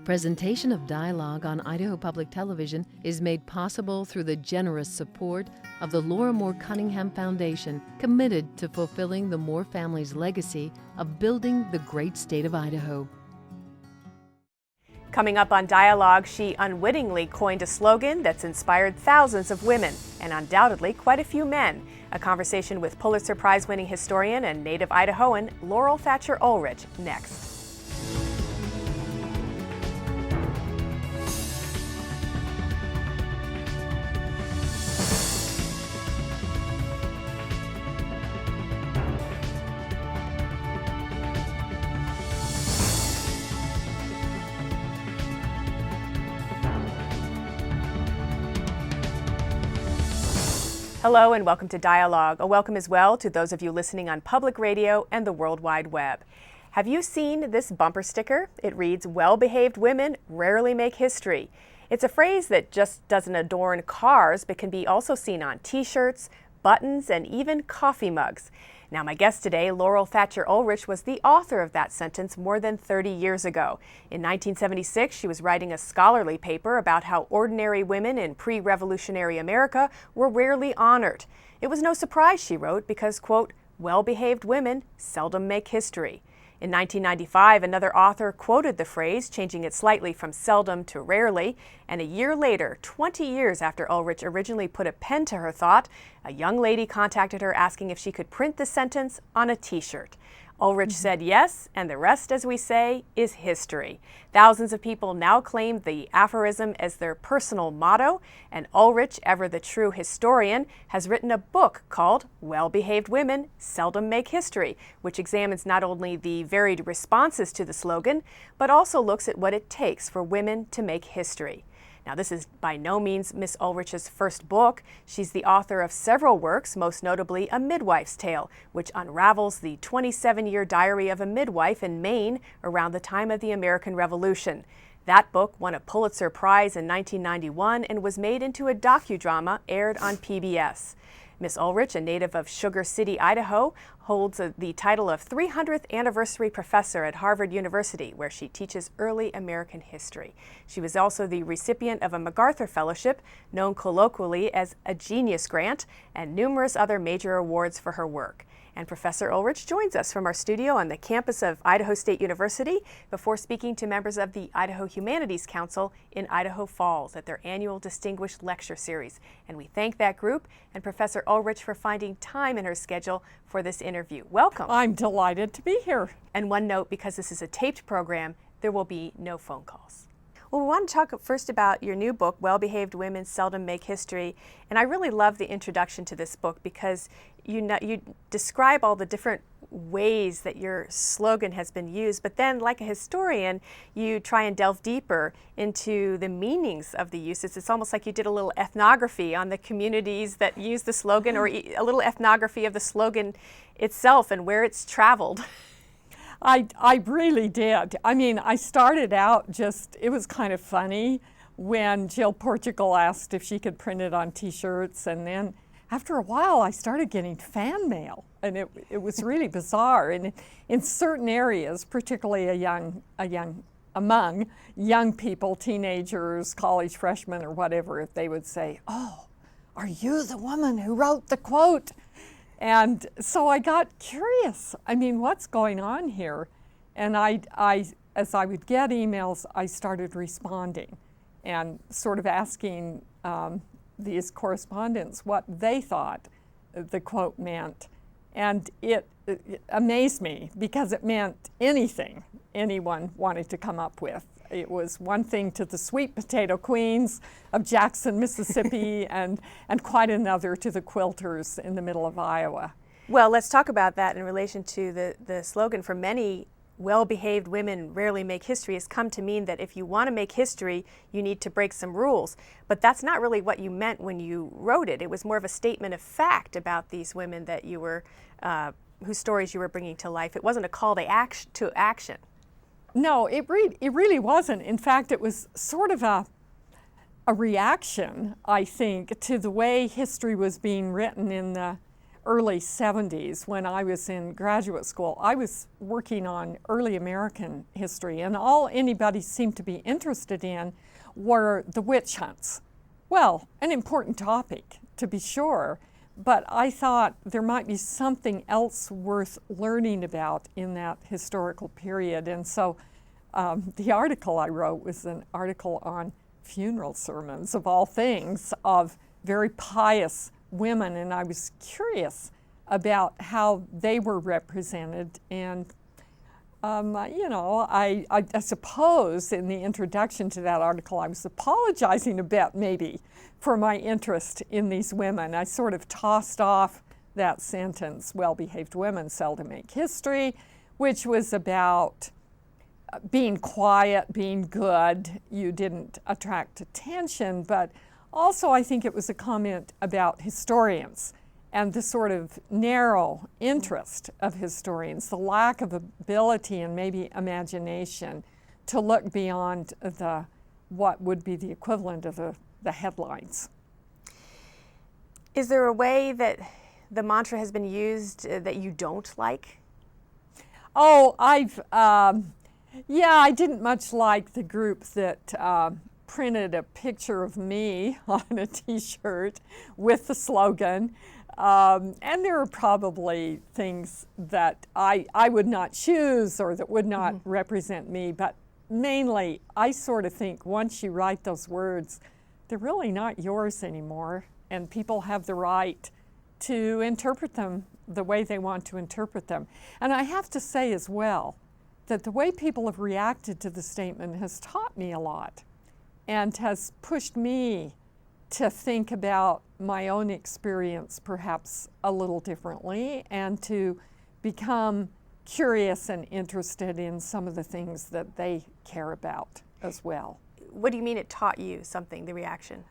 Presentation of dialogue on Idaho Public Television is made possible through the generous support of the Laura Moore Cunningham Foundation, committed to fulfilling the Moore family's legacy of building the great state of Idaho. Coming up on Dialogue, she unwittingly coined a slogan that's inspired thousands of women, and undoubtedly quite a few men. A conversation with Pulitzer Prize-winning historian and native Idahoan Laurel Thatcher Ulrich next. Hello and welcome to Dialogue. A welcome as well to those of you listening on public radio and the World Wide Web. Have you seen this bumper sticker? It reads, "Well-behaved women rarely make history." It's a phrase that just doesn't adorn cars, but can be also seen on t-shirts, buttons, and even coffee mugs. Now, my guest today, Laurel Thatcher Ulrich, was the author of that sentence more than 30 years ago. In 1976, she was writing a scholarly paper about how ordinary women in pre-revolutionary America were rarely honored. It was no surprise, she wrote, because, quote, "well-behaved women seldom make history." In 1995, another author quoted the phrase, changing it slightly from seldom to rarely, and a year later, 20 years after Ulrich originally put a pen to her thought, a young lady contacted her asking if she could print the sentence on a t-shirt. Ulrich said yes, and the rest, as we say, is history. Thousands of people now claim the aphorism as their personal motto, and Ulrich, ever the true historian, has written a book called Well-Behaved Women Seldom Make History, which examines not only the varied responses to the slogan, but also looks at what it takes for women to make history. Now, this is by no means Miss Ulrich's first book. She's the author of several works, most notably A Midwife's Tale, which unravels the 27-year diary of a midwife in Maine around the time of the American Revolution. That book won a Pulitzer Prize in 1991 and was made into a docudrama aired on PBS. Miss Ulrich, a native of Sugar City, Idaho, holds the title of 300th Anniversary Professor at Harvard University, where she teaches early American history. She was also the recipient of a MacArthur Fellowship, known colloquially as a Genius Grant, and numerous other major awards for her work. And Professor Ulrich joins us from our studio on the campus of Idaho State University before speaking to members of the Idaho Humanities Council in Idaho Falls at their annual Distinguished Lecture Series. And we thank that group and Professor Ulrich for finding time in her schedule for this interview. Welcome. I'm delighted to be here. And one note, because this is a taped program, there will be no phone calls. Well, we want to talk first about your new book, Well-Behaved Women Seldom Make History. And I really love the introduction to this book because you describe all the different ways that your slogan has been used, but then, like a historian, you try and delve deeper into the meanings of the uses. It's almost like you did a little ethnography on the communities that use the slogan, or a little ethnography of the slogan itself and where it's traveled. I really did. I mean, I started out it was kind of funny when Jill Portugal asked if she could print it on t-shirts, and then after a while I started getting fan mail, and it was really bizarre. And in certain areas, particularly among young people, teenagers, college freshmen or whatever, they would say, "Oh, are you the woman who wrote the quote?" And so I got curious. I mean, what's going on here? And as I would get emails, I started responding and sort of asking these correspondents what they thought the quote meant. And it amazed me because it meant anything anyone wanted to come up with. It was one thing to the sweet potato queens of Jackson, Mississippi, and quite another to the quilters in the middle of Iowa. Well, let's talk about that in relation to the slogan. For many, well-behaved women rarely make history has come to mean that if you want to make history, you need to break some rules. But that's not really what you meant when you wrote it. It was more of a statement of fact about these women that you were, whose stories you were bringing to life. It wasn't a call to action. No, it really wasn't. In fact, it was sort of a reaction, I think, to the way history was being written in the early 70s, when I was in graduate school, I was working on early American history, and all anybody seemed to be interested in were the witch hunts. Well, an important topic, to be sure, but I thought there might be something else worth learning about in that historical period. And so the article I wrote was an article on funeral sermons, of all things, of very pious women, and I was curious about how they were represented. And I suppose in the introduction to that article I was apologizing a bit maybe for my interest in these women. I sort of tossed off that sentence, well-behaved women seldom make history, which was about being quiet, being good. You didn't attract attention, but also I think it was a comment about historians and the sort of narrow interest of historians, the lack of ability and maybe imagination to look beyond what would be the equivalent of the headlines. Is there a way that the mantra has been used that you don't like? Oh, I didn't much like the group that printed a picture of me on a t-shirt with the slogan. And there are probably things that I would not choose or that would not represent me, but mainly I sort of think once you write those words, they're really not yours anymore, and people have the right to interpret them the way they want to interpret them. And I have to say as well that the way people have reacted to the statement has taught me a lot and has pushed me to think about my own experience perhaps a little differently and to become curious and interested in some of the things that they care about as well. What do you mean it taught you something, the reaction?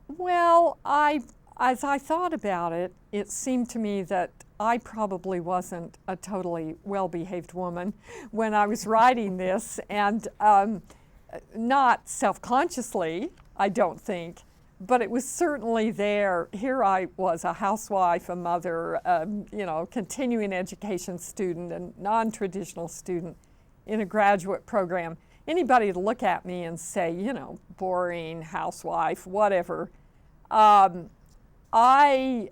Well, as I thought about it, it seemed to me that I probably wasn't a totally well-behaved woman when I was writing this, and not self-consciously, I don't think, but it was certainly there. Here I was, a housewife, a mother, continuing education student, and non-traditional student in a graduate program. Anybody to look at me and say, boring housewife, whatever. I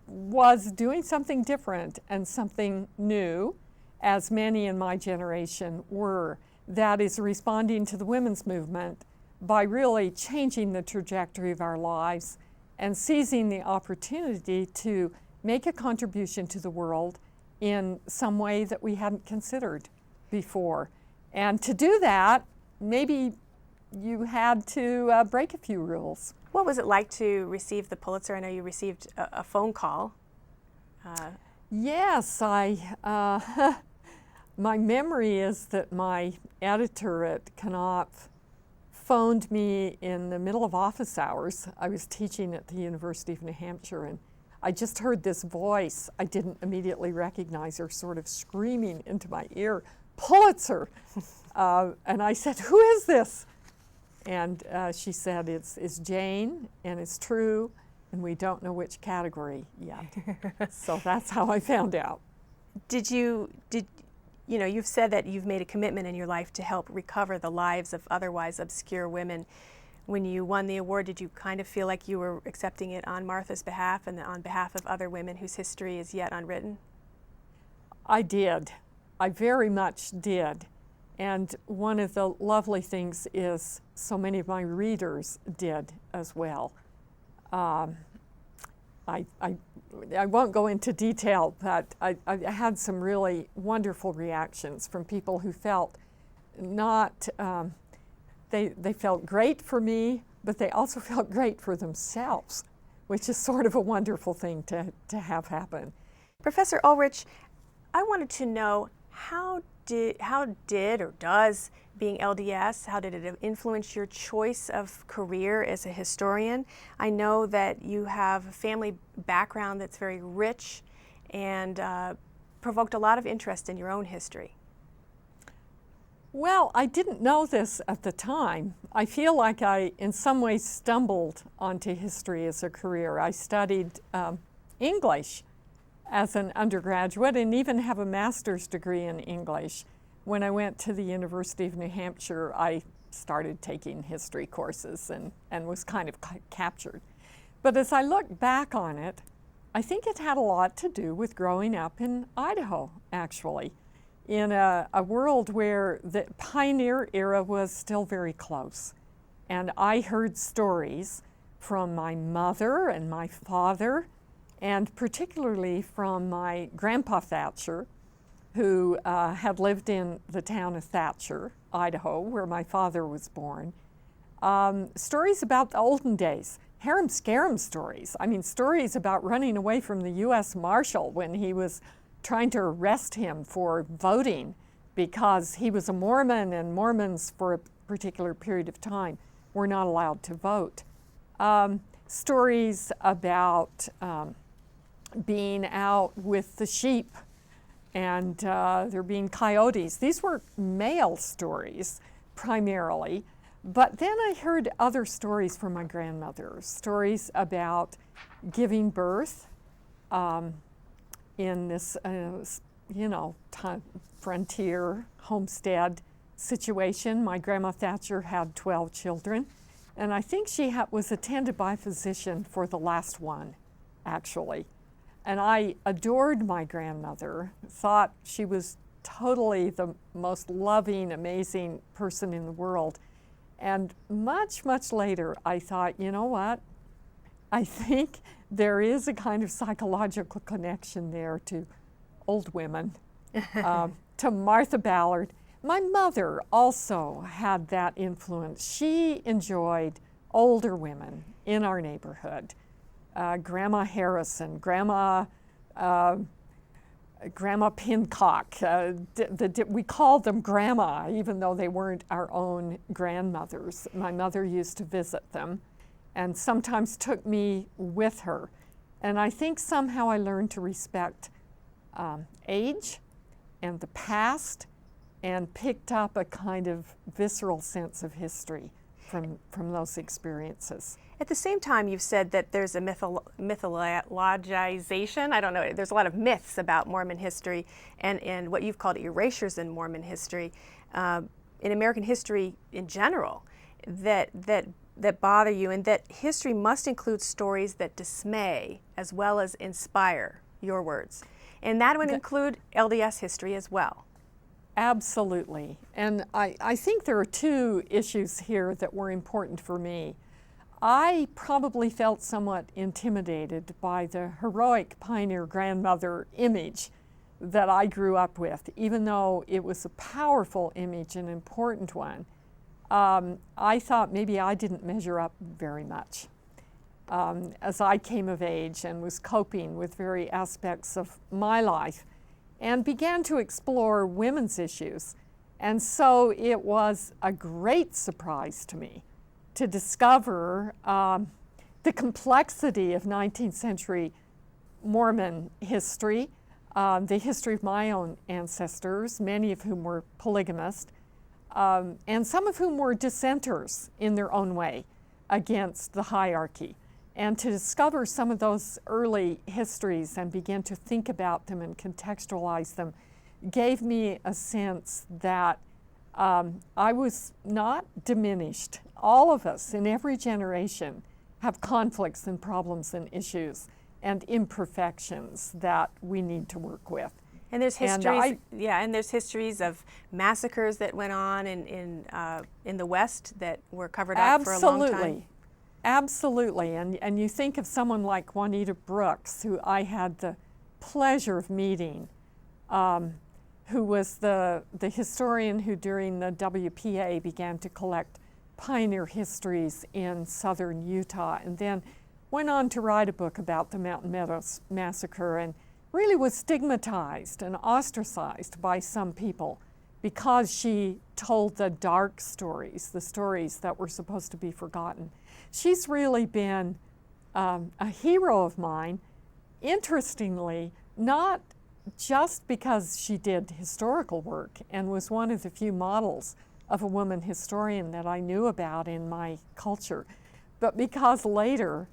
was doing something different and something new, as many in my generation were. That is responding to the women's movement by really changing the trajectory of our lives and seizing the opportunity to make a contribution to the world in some way that we hadn't considered before. And to do that, maybe you had to break a few rules. What was it like to receive the Pulitzer? I know you received a phone call. Yes, my memory is that my editor at Knopf phoned me in the middle of office hours. I was teaching at the University of New Hampshire, and I just heard this voice I didn't immediately recognize her sort of screaming into my ear, "Pulitzer!" And I said, "Who is this?" And she said, it's Jane, and it's true, and we don't know which category yet. So that's how I found out. You've said that you've made a commitment in your life to help recover the lives of otherwise obscure women. When you won the award, did you kind of feel like you were accepting it on Martha's behalf and on behalf of other women whose history is yet unwritten? I did. I very much did. And one of the lovely things is so many of my readers did as well. I won't go into detail, but I had some really wonderful reactions from people who felt they felt great for me, but they also felt great for themselves, which is sort of a wonderful thing to have happen. Professor Ulrich, I wanted to know how did or does being LDS, how did it influence your choice of career as a historian? I know that you have a family background that's very rich and provoked a lot of interest in your own history. Well, I didn't know this at the time. I feel like I, in some ways, stumbled onto history as a career. I studied English as an undergraduate and even have a master's degree in English. When I went to the University of New Hampshire, I started taking history courses and was kind of captured. But as I look back on it, I think it had a lot to do with growing up in Idaho, actually, in a world where the pioneer era was still very close. And I heard stories from my mother and my father, and particularly from my grandpa Thatcher, who had lived in the town of Thatcher, Idaho, where my father was born. Stories about the olden days, harem-scarum stories. I mean, stories about running away from the U.S. Marshal when he was trying to arrest him for voting because he was a Mormon, and Mormons for a particular period of time were not allowed to vote. Stories about being out with the sheep and there being coyotes. These were male stories primarily, but then I heard other stories from my grandmother, stories about giving birth in this, frontier homestead situation. My grandma Thatcher had 12 children, and I think she was attended by a physician for the last one, actually. And I adored my grandmother, thought she was totally the most loving, amazing person in the world. And much, much later, I thought, you know what? I think there is a kind of psychological connection there to old women, to Martha Ballard. My mother also had that influence. She enjoyed older women in our neighborhood. Grandma Harrison, Grandma Pincock. We called them Grandma, even though they weren't our own grandmothers. My mother used to visit them and sometimes took me with her. And I think somehow I learned to respect age and the past, and picked up a kind of visceral sense of history from those experiences. At the same time, you've said that there's a mythologization. I don't know. There's a lot of myths about Mormon history and what you've called erasures in Mormon history, in American history in general, that bother you, and that history must include stories that dismay as well as inspire, your words. And that would include LDS history as well. Absolutely. And I think there are two issues here that were important for me. I probably felt somewhat intimidated by the heroic pioneer grandmother image that I grew up with, even though it was a powerful image, an important one. I thought maybe I didn't measure up very much as I came of age and was coping with various aspects of my life and began to explore women's issues. And so it was a great surprise to me to discover the complexity of 19th century Mormon history, the history of my own ancestors, many of whom were polygamists, and some of whom were dissenters in their own way against the hierarchy. And to discover some of those early histories and begin to think about them and contextualize them gave me a sense that I was not diminished. All of us in every generation have conflicts and problems and issues and imperfections that we need to work with. And there's histories, and there's histories of massacres that went on in the West that were covered up for a long time. Absolutely. And you think of someone like Juanita Brooks, who I had the pleasure of meeting, who was the historian who during the WPA began to collect pioneer histories in southern Utah, and then went on to write a book about the Mountain Meadows Massacre, and really was stigmatized and ostracized by some people because she told the dark stories, the stories that were supposed to be forgotten. She's really been a hero of mine, interestingly, not just because she did historical work and was one of the few models of a woman historian that I knew about in my culture, but because later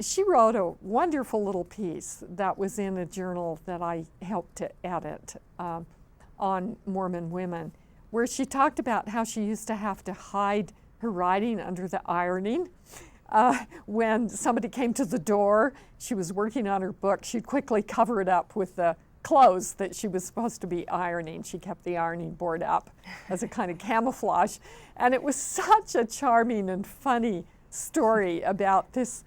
She wrote a wonderful little piece that was in a journal that I helped to edit on Mormon women, where she talked about how she used to have to hide her writing under the ironing. When somebody came to the door, she was working on her book, she'd quickly cover it up with the clothes that she was supposed to be ironing. She kept the ironing board up as a kind of camouflage. And it was such a charming and funny story about this,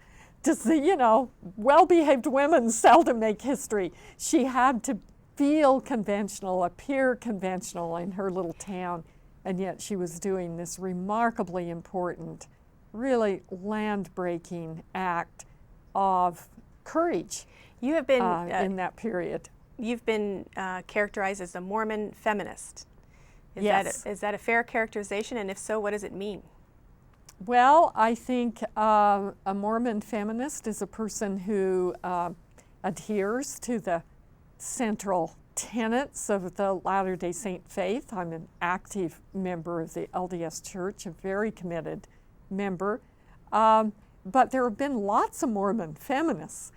well-behaved women seldom make history. She had to feel conventional, appear conventional in her little town, and yet she was doing this remarkably important, really land-breaking act of courage. You have been in that period. You've been characterized as a Mormon feminist. Yes. Is that a fair characterization? And if so, what does it mean? Well, I think a Mormon feminist is a person who adheres to the central tenets of the Latter-day Saint faith. I'm an active member of the LDS Church, a very committed member. But there have been lots of Mormon feminists.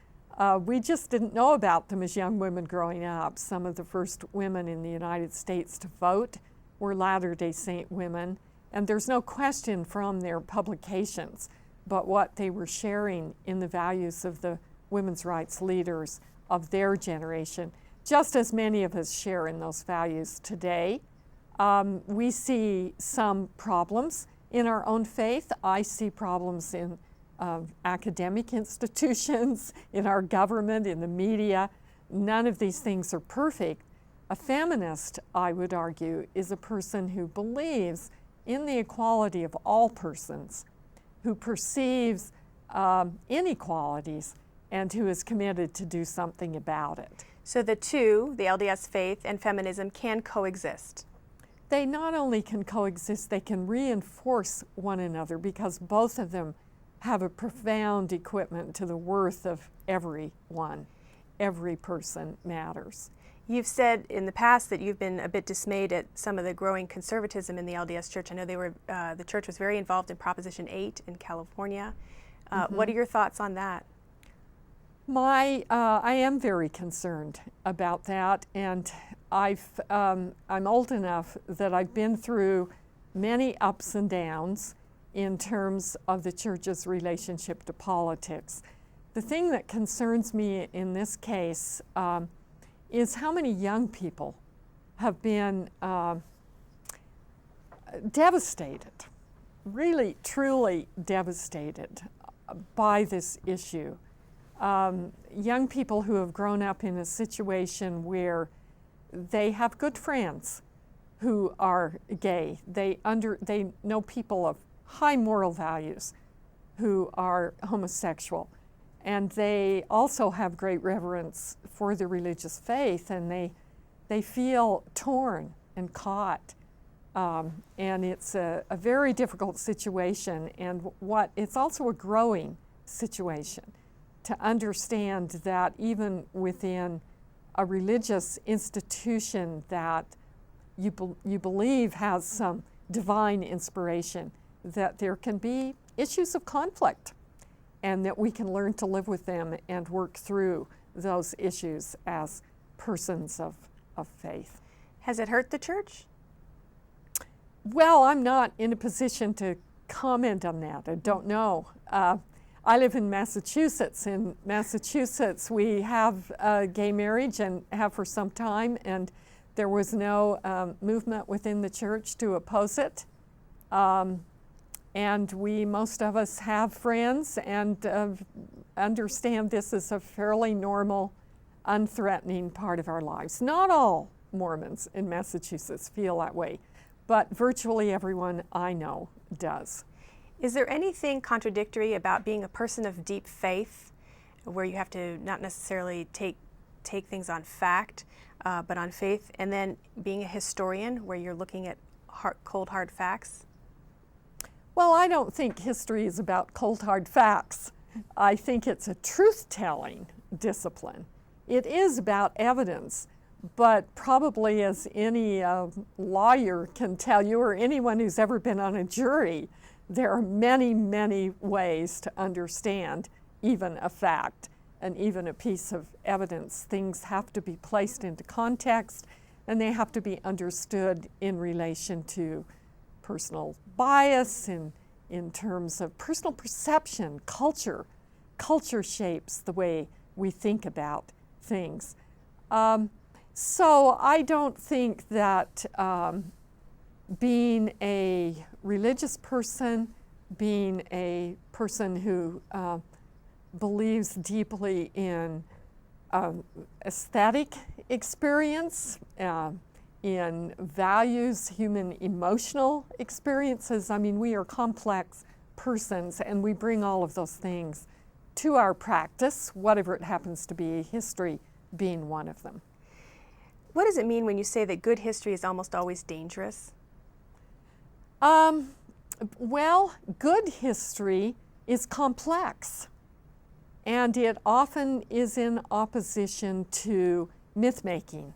We just didn't know about them as young women growing up. Some of the first women in the United States to vote were Latter-day Saint women, and there's no question from their publications but what they were sharing in the values of the women's rights leaders of their generation, just as many of us share in those values today. We see some problems in our own faith. I see problems in academic institutions, in our government, in the media. None of these things are perfect. A feminist, I would argue, is a person who believes in the equality of all persons, who perceives inequalities, and who is committed to do something about it. So the two, the LDS faith and feminism, can coexist. They not only can coexist, they can reinforce one another, because both of them have a profound equipment to the worth of everyone. Every person matters. You've said in the past that you've been a bit dismayed at some of the growing conservatism in the LDS Church. I know the church was very involved in Proposition 8 in California. What are your thoughts on that? I am very concerned about that, and I'm old enough that I've been through many ups and downs in terms of the church's relationship to politics. The thing that concerns me in this case is how many young people have been devastated, really, truly devastated by this issue. Young people who have grown up in a situation where they have good friends who are gay. They know people of high moral values who are homosexual. And they also have great reverence for the religious faith, and they feel torn and caught. And it's a very difficult situation, and it's also a growing situation to understand that even within a religious institution that you believe has some divine inspiration, that there can be issues of conflict, and that we can learn to live with them and work through those issues as persons of faith. Has it hurt the church? Well, I'm not in a position to comment on that. I don't know. I live in Massachusetts. In Massachusetts, we have gay marriage and have for some time, and there was no movement within the church to oppose it. And most of us have friends and understand this is a fairly normal, unthreatening part of our lives. Not all Mormons in Massachusetts feel that way, but virtually everyone I know does. Is there anything contradictory about being a person of deep faith, where you have to not necessarily take things on fact, but on faith, and then being a historian, where you're looking at cold, hard facts? Well, I don't think history is about cold, hard facts. I think it's a truth-telling discipline. It is about evidence, but probably, as any lawyer can tell you, or anyone who's ever been on a jury, there are many, many ways to understand even a fact and even a piece of evidence. Things have to be placed into context, and they have to be understood in relation to personal bias, in terms of personal perception, culture. Culture shapes the way we think about things. So I don't think that being a religious person, being a person who believes deeply in aesthetic experience, in values, human emotional experiences. I mean, we are complex persons, and we bring all of those things to our practice, whatever it happens to be, history being one of them. What does it mean when you say that good history is almost always dangerous? Well, good history is complex, and it often is in opposition to myth-making,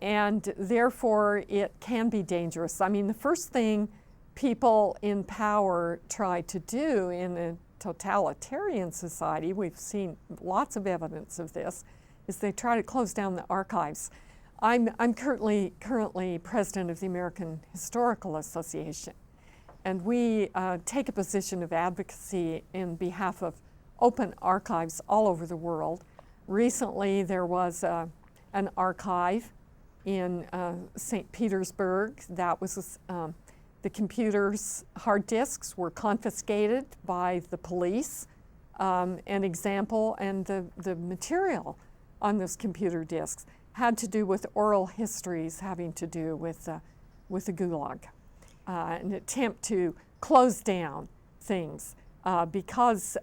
and therefore it can be dangerous. I mean, the first thing people in power try to do in a totalitarian society, we've seen lots of evidence of this, is they try to close down the archives. I'm currently president of the American Historical Association, and we take a position of advocacy in behalf of open archives all over the world. Recently, there was an archive in St. Petersburg. That was the computers, hard disks were confiscated by the police. An example, and the material on those computer disks had to do with oral histories having to do with the Gulag, an attempt to close down things because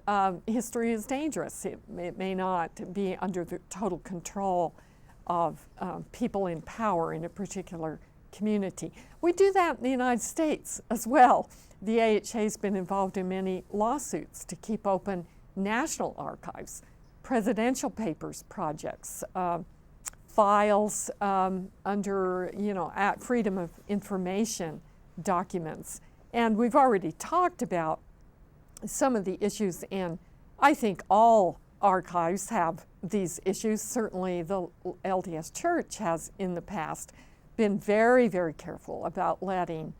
history is dangerous. It may not be under the total control of people in power in a particular community. We do that in the United States as well. The AHA has been involved in many lawsuits to keep open national archives, presidential papers projects, files under, at freedom of information documents. And we've already talked about some of the issues, and I think all archives have these issues. Certainly the LDS Church has in the past been very, very careful about letting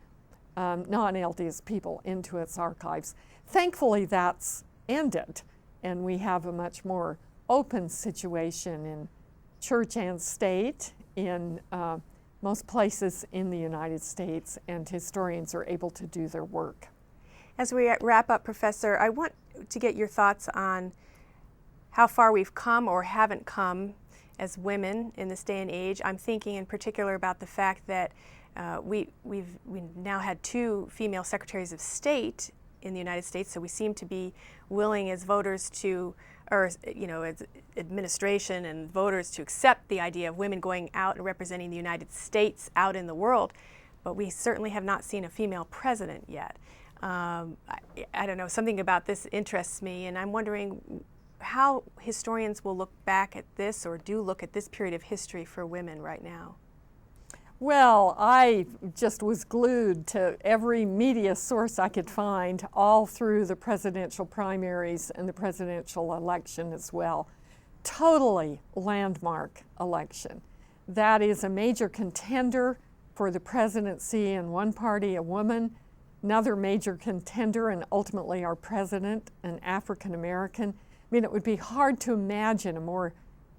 non-LDS people into its archives. Thankfully, that's ended, and we have a much more open situation in church and state in most places in the United States, and historians are able to do their work. As we wrap up, Professor, I want to get your thoughts on how far we've come or haven't come as women in this day and age. I'm thinking in particular about the fact that we've now had 2 female secretaries of state in the United States, so we seem to be willing as voters to, or as administration and voters to accept the idea of women going out and representing the United States out in the world, but we certainly have not seen a female president yet. I don't know, something about this interests me, and I'm wondering how historians will look back at this, or do look at this period of history for women right now. Well, I just was glued to every media source I could find all through the presidential primaries and the presidential election as well. Totally landmark election. That is a major contender for the presidency in one party, a woman, another major contender, and ultimately our president, an African American. I mean, it would be hard to imagine a more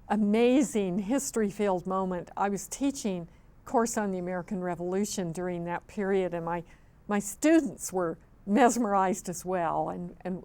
amazing history-filled moment. I was teaching a course on the American Revolution during that period, and my students were mesmerized as well, and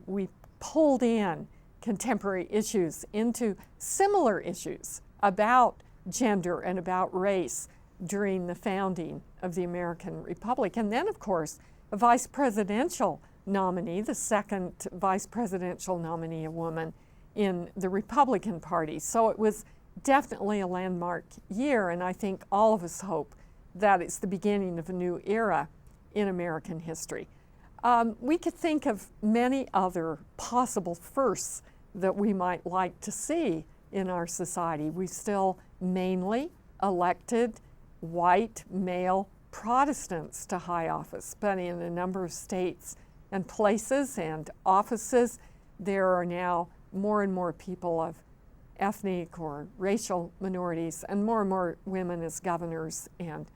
we pulled in contemporary issues into similar issues about gender and about race during the founding of the American Republic. And then, of course, a vice presidential nominee, the second vice presidential nominee, a woman in the Republican Party. So it was definitely a landmark year, and I think all of us hope that it's the beginning of a new era in American history. We could think of many other possible firsts that we might like to see in our society. We still mainly elected white male Protestants to high office, but in a number of states and places and offices, there are now more and more people of ethnic or racial minorities and more women as governors and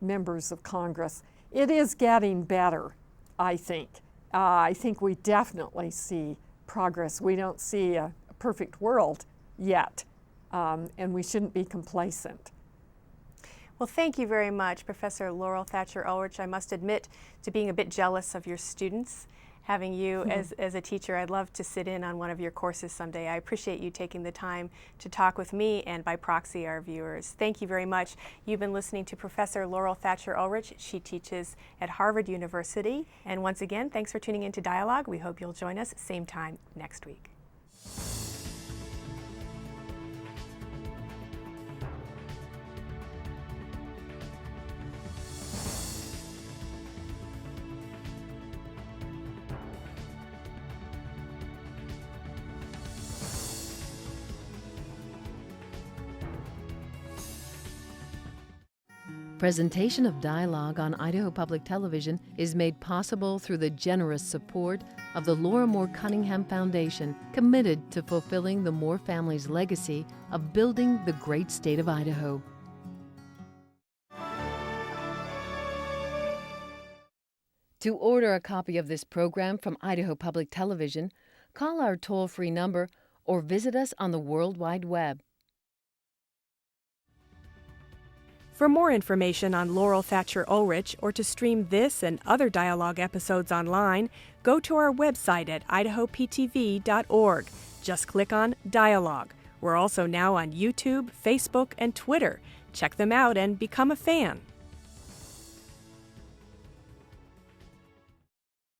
members of Congress. It is getting better, I think. I think we definitely see progress. We don't see a perfect world yet, and we shouldn't be complacent. Well, thank you very much, Professor Laurel Thatcher Ulrich. I must admit to being a bit jealous of your students. Having you as a teacher, I'd love to sit in on one of your courses someday. I appreciate you taking the time to talk with me and by proxy our viewers. Thank you very much. You've been listening to Professor Laurel Thatcher Ulrich. She teaches at Harvard University. And once again, thanks for tuning in to Dialogue. We hope you'll join us same time next week. Presentation of Dialogue on Idaho Public Television is made possible through the generous support of the Laura Moore Cunningham Foundation, committed to fulfilling the Moore family's legacy of building the great state of Idaho. To order a copy of this program from Idaho Public Television, call our toll-free number or visit us on the World Wide Web. For more information on Laurel Thatcher Ulrich or to stream this and other Dialogue episodes online, go to our website at idahoptv.org. Just click on Dialogue. We're also now on YouTube, Facebook, and Twitter. Check them out and become a fan.